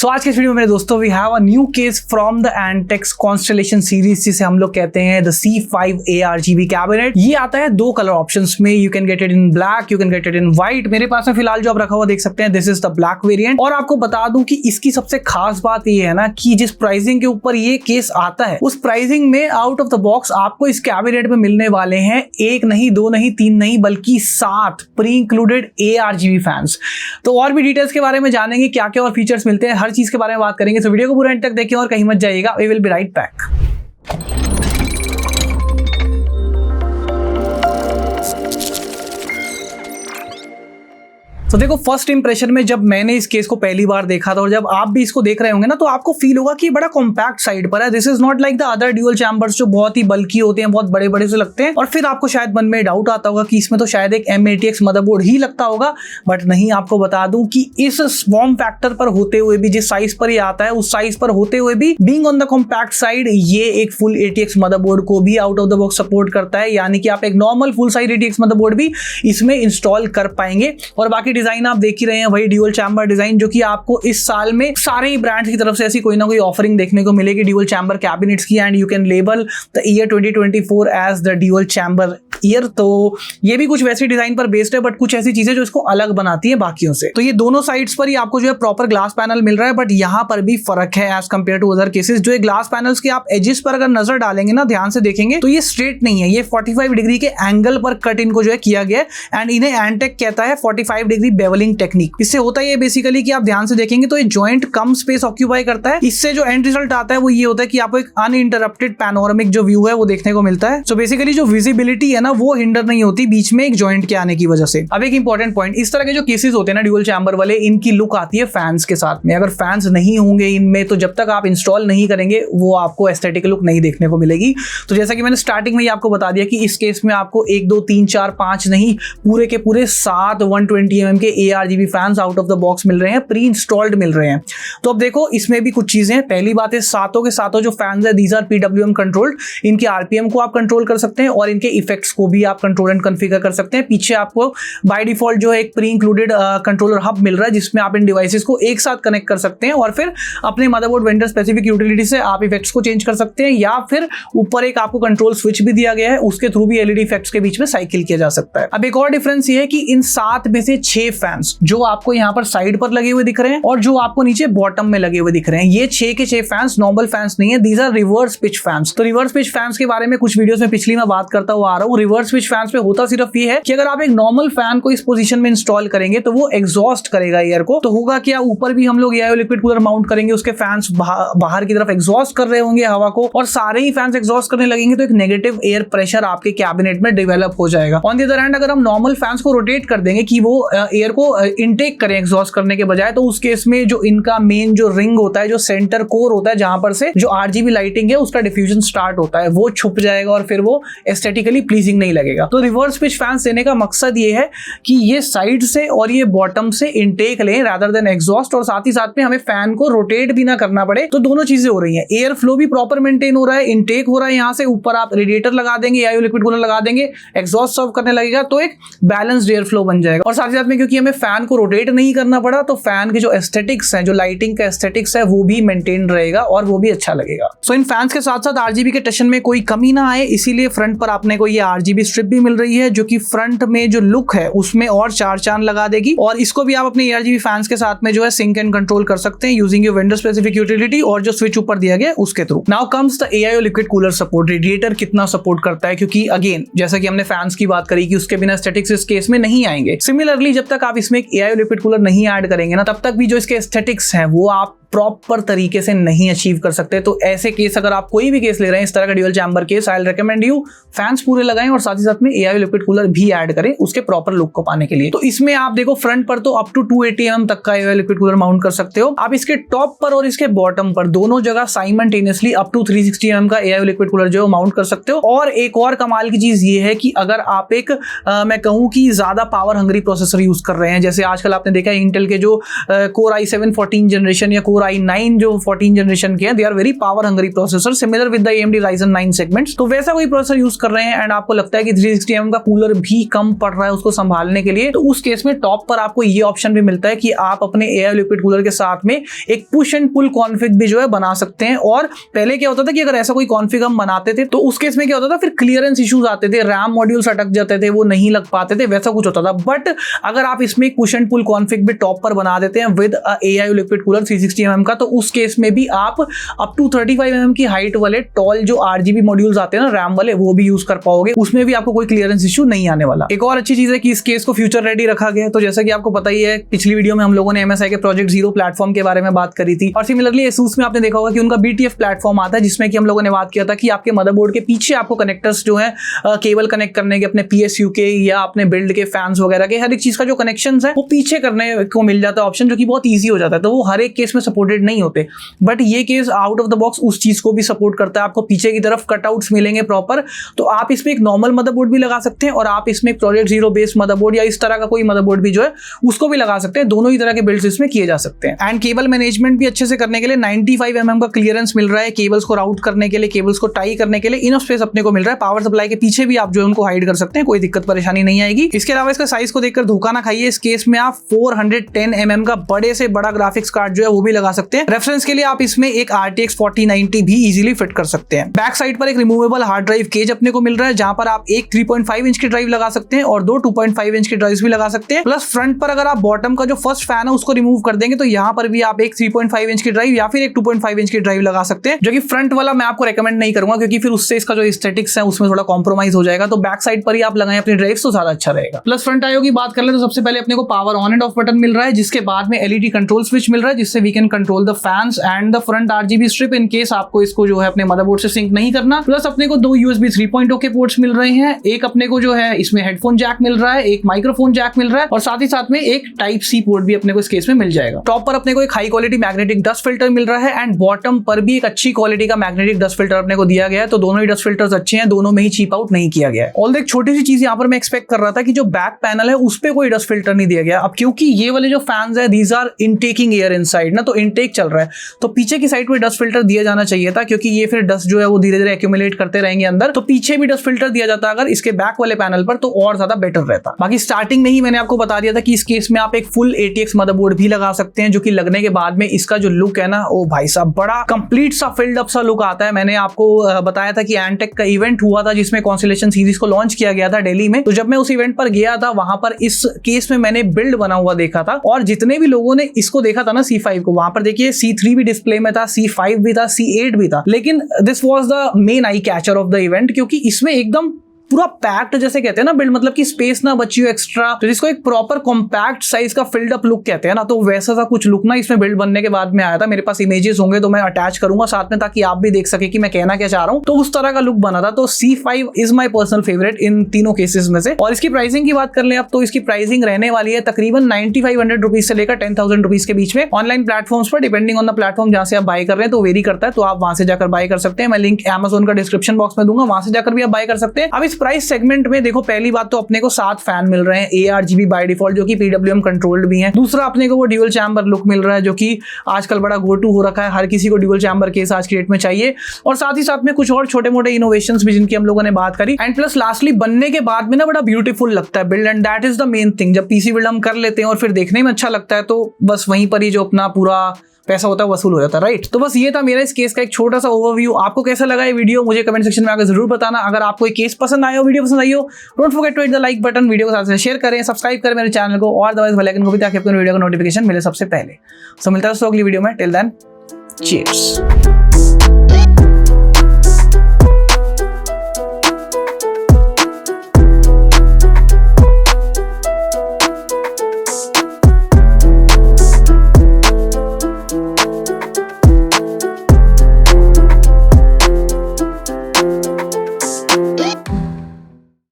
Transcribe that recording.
सो आज के इस वीडियो में मेरे दोस्तों we have a new case from the Antec's constellation series, जिसे हम लोग कहते हैं द C5 ARGB कैबिनेट। ये आता है दो कलर ऑप्शंस में, you can get it in black, you can get it in white. मेरे पास में फिलहाल जो आप रखा हुआ देख सकते हैं, this is the black variant. और आपको बता दूं कि इसकी सबसे खास बात ये है ना कि जिस प्राइसिंग के ऊपर ये केस आता है, उस प्राइसिंग में आउट ऑफ द बॉक्स आपको इस कैबिनेट में मिलने वाले हैं एक नहीं, दो नहीं, तीन नहीं, बल्कि 7 प्री इंक्लूडेड ARGB फैंस। तो और भी डिटेल्स के बारे में जानेंगे, क्या क्या और फीचर्स मिलते हैं, हर चीज के बारे में बात करेंगे। तो वीडियो को पूरा एंड तक देखें और कहीं मत जाइएगा। We will be right back. तो देखो, फर्स्ट इंप्रेशन में जब मैंने इस केस को पहली बार देखा था और जब आप भी इसको देख रहे होंगे ना, तो आपको फील होगा कि बड़ा कॉम्पैक्ट साइड पर है। This is not like the other dual chambers जो बहुत ही बल्की होते हैं, बहुत बड़े बड़े से लगते हैं। और फिर आपको शायद मन में डाउट आता होगा कि इसमें तो शायद एक M-ATX मदरबोर्ड ही लगता होगा, बट नहीं। आपको बता दूं कि इस फॉर्म फैक्टर पर होते हुए भी, जिस साइज पर ये आता है उस साइज पर होते हुए भी, being on the compact side, ये एक फुल ATX मदरबोर्ड को भी out of the box support करता है। यानी कि आप एक normal full size ATX motherboard भी इसमें इंस्टॉल कर पाएंगे। और बाकी डिजाइन आप देख ही रहे हैं, वही ड्यूअल चैम्बर डिजाइन, जो कि आपको इस साल में सारे ही ब्रांड्स की तरफ से ऐसी कोई ना कोई ऑफरिंग देखने को मिलेगी ड्यूअल चैम्बर कैबिनेट्स की। And you can label the year 2024 as the dual chamber year. तो ये भी कुछ वैसी डिजाइन पर बेस्ड है, बट कुछ ऐसी चीजें जो इसको अलग बनाती है बाकियों से। तो ये दोनों साइड्स पर ही आपको जो है प्रॉपर ग्लास पैनल मिल रहा है, बट यहां पर भी फर्क है as compare to other cases. जो ग्लास पैनल्स के आप एजेस पर अगर नजर डालेंगे ना, ध्यान से देखेंगे, तो ये स्ट्रेट नहीं है, ये 45 डिग्री के एंगल पर कट इनको जो है किया गया है। एंड इन्हें एंटेक कहता है 45 डिग्री बेवलिंग टेक्निक। इससे होता है बेसिकली कि आप ध्यान से देखेंगे तो ये जॉइंट कम स्पेस ऑक्यूपाई करता है। इससे जो एंड रिजल्ट आता है वो ये होता है कि आपको एक अनइंटरप्टेड पैनोरामिक जो व्यू है वो देखने को मिलता है। सो बेसिकली जो विजिबिलिटी है ना, वो हिंडर नहीं होती बीच में एक जॉइंट के आने की वजह से। अब एक इंपॉर्टेंट पॉइंट, इस तरह के जो केसेस होते हैं ना ड्यूअल चैम्बर वाले, इनकी लुक आती है फैंस के साथ में। अगर फैंस नहीं होंगे इनमें, तो जब तक आप इंस्टॉल नहीं करेंगे वो आपको एस्थेटिक लुक नहीं देखने को मिलेगी। तो जैसा कि मैंने स्टार्टिंग में ही आपको बता दिया कि इस केस में आपको 1 2 3 4 5 नहीं, पूरे के पूरे 7 120 mm के ARGB fans out of the box मिल रहे हैं, प्री इंस्टॉल्ड मिल रहे हैं। तो अब देखो, इसमें भी कुछ चीजें हैं। पहली बात है, सातों के सातों जो फैंस है, दीज आर PWM कंट्रोल्ड। इनके RPM को आप कंट्रोल कर सकते हैं और इनके इफेक्ट्स को भी आप कंट्रोल एंड कॉन्फ़िगर कर सकते हैं। पीछे आपको बाय डिफॉल्ट जो है एक प्री इंक्लूडेड कंट्रोलर हब मिल रहा है, जिसमें आप इन डिवाइसेस को एक साथ कनेक्ट कर सकते हैं और फिर अपने मदरबोर्ड वेंडर स्पेसिफिक यूटिलिटी से आप इफेक्ट्स को चेंज कर सकते हैं, या फिर ऊपर एक आपको कंट्रोल स्विच भी दिया गया है, उसके थ्रू भी LED इफेक्ट्स के बीच में साइकिल किया जा सकता है। अब एक और डिफरेंस ये है कि इन 7 में से 6 फैंस जो आपको यहाँ पर साइड पर लगे हुए दिख रहे हैं और जो आपको नीचे बॉटम में लगे हुए दिख रहे हैं, ये 6 के 6 फैंस नॉर्मल फैंस नहीं है, these are reverse pitch fans. तो रिवर्स पिच फैंस के बारे में कुछ वीडियोस में पिछली मैं बात करता हुआ आ रहा हूँ। रिवर्स पिच फैंस पे होता सिर्फ ये है कि अगर आप एक नॉर्मल फैन को इस पोजीशन में इंस्टॉल करेंगे तो वो एग्जॉस्ट करेगा एयर को। तो होगा क्या, ऊपर भी हम लोग एआईओ लिक्विड कूलर माउंट करेंगे, उसके फैंस बाहर की तरफ एग्जॉस्ट कर रहे होंगे हवा को, और सारे ही फैंस एग्जॉस्ट करने लगेंगे, तो एक नेगेटिव एयर प्रेशर आपके कैबिनेट में डेवलप हो जाएगा। ऑन द अदर हैंड, अगर हम नॉर्मल फैंस को रोटेट कर देंगे कि वो एयर को इनटेक करें एग्जॉस्ट करने के बजाय, तो उस केस में जो इनका मेन जो रिंग होता है, जो सेंटर कोर होता है, जहां पर से जो RGB लाइटिंग है उसका डिफ्यूजन स्टार्ट होता है, वो छुप जाएगा और फिर वो एस्थेटिकली प्लीजिंग नहीं लगेगा। तो रिवर्स पिच फैंस देने का मकसद ये है कि ये साइड से और ये बॉटम से इनटेक लें रादर देन एग्जॉस्ट, और साथ ही साथ में हमें फैन को रोटेट भी ना करना पड़े। तो दोनों चीजें हो रही हैं, एयर फ्लो भी प्रॉपर मेंटेन हो रहा है, इनटेक हो रहा है, यहाँ से ऊपर आप रेडिएटर लगा देंगे, एआईओ लिक्विड कूलर लगा देंगे, एग्जॉस्ट सर्व करने लगेगा, तो एक बैलेंस्ड एयर फ्लो बन जाएगा। और साथ ही साथ में क्योंकि हमें फैन को रोटेट नहीं करना पड़ा, तो फैन के जो एस्थेटिक्स है, जो लाइटिंग का एस्थेटिक्स है, वो भी मेंटेन रहेगा और वो भी अच्छा लगेगा। सो इन फैंस के साथ साथ RGB के टशन में कोई कमी ना आए, इसीलिए फ्रंट पर आपने को ये RGB स्ट्रिप भी मिल रही है, जो कि फ्रंट में जो लुक है उसमें और 4 चांद लगा देगी। और इसको भी आप अपने ARGB फैंस के साथ में जो है सिंक एंड कंट्रोल कर सकते हैं using your vendor specific utility और जो स्विच ऊपर दिया गया उसके through. Now comes the AIO liquid cooler support. Radiator कितना सपोर्ट करता है, क्योंकि अगेन जैसा कि हमने फैंस की बात करी कि उसके बिना एस्थेटिक्स इस केस में नहीं आएंगे। सिमिलरली, जब तक आप इसमें एक AIO लिक्विड कूलर नहीं ऐड करेंगे ना, तब तक भी जो इसके एस्थेटिक्स हैं वो आप प्रॉपर तरीके से नहीं अचीव कर सकते। तो ऐसे केस, अगर आप कोई भी केस ले रहे हैं इस तरह का dual chamber case, I will recommend you fans पूरे लगाएं और साथ ही साथ में AIO लिक्विड कूलर भी ऐड करें उसके प्रॉपर लुक को पाने के लिए। तो इसमें आप देखो, फ्रंट पर तो अप टू 280 mm तक का AIO लिक्विड कूलर माउंट कर सकते हो। आप इसके टॉप पर और इसके बॉटम पर दोनों जगह साइमल्टेनियसली अप टू 360 mm का AIO लिक्विड कूलर जो माउंट कर सकते हो। और एक और कमाल की चीज ये है कि अगर आप एक मैं कहूं कि ज्यादा पावर हंग्री प्रोसेसर यूज कर रहे हैं, जैसे आजकल आपने देखा है इंटेल के जो Core i7 14 जनरेशन या Core Core i9 जो 14 जनरेशन के हैं, they are very power hungry processor similar with the AMD Ryzen 9 segments. तो वैसा कोई प्रोसेसर यूज कर रहे हैं एंड आपको लगता है कि 360 mm का कूलर भी कम पड़ रहा है उसको संभालने के लिए, तो उस केस में टॉप पर आपको ये ऑप्शन भी मिलता है कि आप अपने AI लिक्विड कूलर के साथ में एक पुश एंड पुल कॉन्फ़िग भी जो है बना सकते हैं। और पहले क्या होता था कि अगर ऐसा कोई कॉन्फ़िग हम बनाते थे तो उस केस में क्या होता था, फिर क्लियरेंस इश्यूज आते थे, रैम मॉड्यूल्स अटक जाते थे, वो नहीं लग पाते थे, वैसा कुछ होता था। बट अगर आप इसमें एक पुश एंड पुल कॉन्फ़िग भी टॉप पर बना देते हैं with AI liquid cooler 360 mm का, तो उस केस में भी आप अप टू 35 mm की हाइट वाले टॉल जो RGB मॉड्यूल्स आते हैं ना रैम वाले, वो भी यूज कर पाओगे, उसमें भी आपको कोई क्लियरेंस इशू नहीं आने वाला। एक और अच्छी चीज है कि इस केस को फ्यूचर रेडी रखा गया है। तो जैसा कि आपको पता ही है, पिछली वीडियो में हम लोगों ने MSI के प्रोजेक्ट जीरो प्लेटफॉर्म के बारे में बात करी थी, और सिमिलरली ASUS में आपने देखा होगा कि उनका BTF प्लेटफॉर्म आता है, जिसमें कि हम लोगों ने बात किया था कि आपके मदरबोर्ड के पीछे आपको कनेक्टर्स जो है केबल कनेक्ट करने के, अपने PSU के या अपने बिल्ड के फैंस वगैरह के, हर एक चीज का जो कनेक्शन है वो पीछे करने को मिल जाता है ऑप्शन, जो कि बहुत ईजी हो जाता है। तो वो हर एक केस में सपोर्टेड नहीं होते, बट ये case out of the box उस चीज को भी सपोर्ट करता है। आपको पीछे की तरफ कटआउट्स मिलेंगे प्रॉपर, तो आप इसमें एक नॉर्मल मदरबोर्ड भी लगा सकते हैं और आप इसमें प्रोजेक्ट जीरो बेस्ड मदरबोर्ड या इस तरह का कोई मदरबोर्ड भी जो है उसको भी लगा सकते हैं। दोनों ही तरह के बिल्ड्स इसमें किए जा सकते हैं। एंड केबल मैनेजमेंट भी अच्छे से करने के लिए 95 mm का क्लियरेंस मिल रहा है, केबल्स को राउट करने के लिए, केबल्स को टाई करने के लिए इनफ स्पेस अपने को मिल रहा है। पावर सप्लाई के पीछे भी आप जो है उनको हाइड कर सकते हैं, कोई दिक्कत परेशानी नहीं आएगी। इसके अलावा इसका साइज को देखकर धोखा ना खाइए, इस केस में आप 410 mm का बड़े से बड़ा ग्राफिक्स कार्ड जो है वो भी लगा सकते हैं। रेफरेंस के लिए आप इसमें एक RTX 4090 भी इजीली फिट कर सकते हैं। बैक साइड पर एक रिमूवेबल हार्ड ड्राइव केज अपने को मिल रहा है, जहां पर आप एक 3.5 इंच की ड्राइव लगा सकते हैं और दो 2.5 इंच की ड्राइव्स भी लगा सकते हैं। प्लस फ्रंट पर अगर आप बॉटम का जो फर्स्ट फैन है उसको रिमूव कर देंगे तो यहाँ पर भी आप एक 3.5 इंच की ड्राइव या फिर एक 2.5 इंच की ड्राइव लगा सकते हैं, जो कि फ्रंट वाला मैं आपको रेकमेंड नहीं करूंगा, क्योंकि फिर उससे इसका जो एस्थेटिक्स है उसमें थोड़ा कॉम्प्रोमाइज हो जाएगा। तो बैक साइड पर ही आप लगाएं अपनी ड्राइव्स तो ज्यादा अच्छा रहेगा। प्लस फ्रंट आईओ की बात कर ले तो सबसे पहले अपने को power on and off button मिल रहा है, जिसके बाद में LED कंट्रोल स्विच मिल रहा है, जिससे we can control the fans and the front RGB strip in case आपको इसको जो है अपने मदरबोर्ड से सिंक नहीं करना। प्लस अपने को दो USB 3.0 के पोर्ट्स मिल रहे हैं, एक अपने को जो है इसमें हेडफोन जैक मिल रहा है, एक माइक्रोफोन जैक मिल रहा है और साथ ही साथ में एक टाइप C पोर्ट भी अपने को इस केस में मिल जाएगा। टॉप पर अपने को एक high quality magnetic dust filter मिल रहा है एंड बॉटम पर भी एक अच्छी क्वालिटी का मैग्नेटिक डस्ट फिल्टर अपने को दिया गया है। तो दोनों ही डस्ट फिल्टर्स अच्छे हैं, दोनों में ही चीप आउट नहीं किया गया है। ऑल एक छोटी सी चीज यहाँ पर मैं एक्सपेक्ट कर रहा था कि जो बैक पैनल है उस पे कोई डस्ट फिल्टर नहीं दिया गया। अब क्योंकि ये वाले जो फैंस है दीज आर इनटेकिंग एयर इनसाइड ना, तो इनटेक चल रहा है, तो पीछे की साइड पे डस्ट फिल्टर दिया जाना चाहिए था, क्योंकि ये फिर डस्ट जो है वो धीरे धीरे एक्यूमुलेट करते रहेंगे अंदर। तो पीछे भी डस्ट फिल्टर दिया जाता अगर इसके बैक वाले पैनल पर, तो और ज्यादा बेटर रहता। बाकी स्टार्टिंग में ही मैंने आपको बता दिया था कि इस केस में आप एक फुल ATX मदरबोर्ड भी लगा सकते हैं, जो कि लगने के बाद में इसका जो लुक है ना, ओ भाई साहब बड़ा कंप्लीट सा फिल्ड अप सा लुक आता है। मैंने आपको बताया था कि एंटेक का इवेंट हुआ था जिसमें कॉन्स्टेलेशन सीरीज को लॉन्च किया गया था दिल्ली में। तो जब मैं उस इवेंट पर गया था, वहां पर इस केस में मैंने बिल्ड बना हुआ देखा था, और जितने भी लोगों ने इसको देखा था ना C5 को, वहां पर देखिए C3 भी डिस्प्ले में था, C5 भी था, C8 भी था, लेकिन this was the main I catcher of the event, क्योंकि इसमें एकदम पूरा पैक्ड जैसे कहते हैं ना बिल्ड, मतलब कि स्पेस ना बची हो एक्स्ट्रा, तो जिसको एक प्रॉपर कॉम्पैक्ट साइज का फिल्ड अप लुक कहते हैं ना, तो वैसा सा कुछ लुक ना इसमें बिल्ड बनने के बाद में आया था। मेरे पास इमेजेस होंगे तो मैं अटैच करूंगा साथ में, ताकि आप भी देख सके कि मैं कहना क्या चाह रहा हूं। तो उस तरह का लुक बना था। तो C5 is my personal favourite in तीनों केसेस में से। और इसकी प्राइसिंग की बात कर ले अब, तो इसकी प्राइसिंग रहने वाली है तकरीबन 9500 रुपीज से लेकर 10,000 रुपीज के बीच में ऑनलाइन प्लेटफॉर्म्स पर, डिपेंडिंग ऑन द प्लेटफॉर्म जहां से आप बाय कर रहे हैं, तो वेरी करता है। तो आप वहां से जाकर बाय कर सकते हैं। मैं लिंक Amazon का डिस्क्रिप्शन बॉक्स में दूंगा, वहां से जाकर भी आप बाय कर सकते हैं। अब इस प्राइस सेगमेंट में देखो, पहली बात तो अपने को 7 फैन मिल रहे हैं ARGB बाय डिफॉल्ट, जो कि PWM कंट्रोल्ड भी हैं। दूसरा अपने को वो ड्यूल चैम्बर लुक मिल रहा है, जो कि आजकल बड़ा गो टू हो रखा है, हर किसी को ड्यूल चैम्बर केस आज की डेट में चाहिए। और साथ ही साथ में कुछ और छोटे मोटे इनोवेशंस भी जिनकी हम लोगों ने बात करी। एंड प्लस लास्टली बनने के बाद में ना बड़ा ब्यूटीफुल लगता है build, and that is the main thing. जब PC बिल्ड हम कर लेते हैं और फिर देखने में अच्छा लगता है, तो बस वहीं पर ही जो अपना पूरा पैसा होता है वसूल हो जाता है, राइट। तो बस ये था मेरा इस केस का एक छोटा सा ओवरव्यू। आपको कैसा लगा ये वीडियो मुझे कमेंट सेक्शन में आकर जरूर बताना। अगर आपको ये केस पसंद आया हो, वीडियो पसंद आई हो, don't forget to hit the like button, video को साथ में शेयर करें, सब्सक्राइब करें मेरे चैनल को और दबाएं बेल आइकन को भी, ताकि आपको वीडियो का नोटिफिकेशन मिले सबसे पहले। सो मिलता है दोस्तों अगली वीडियो में। Till then, cheers.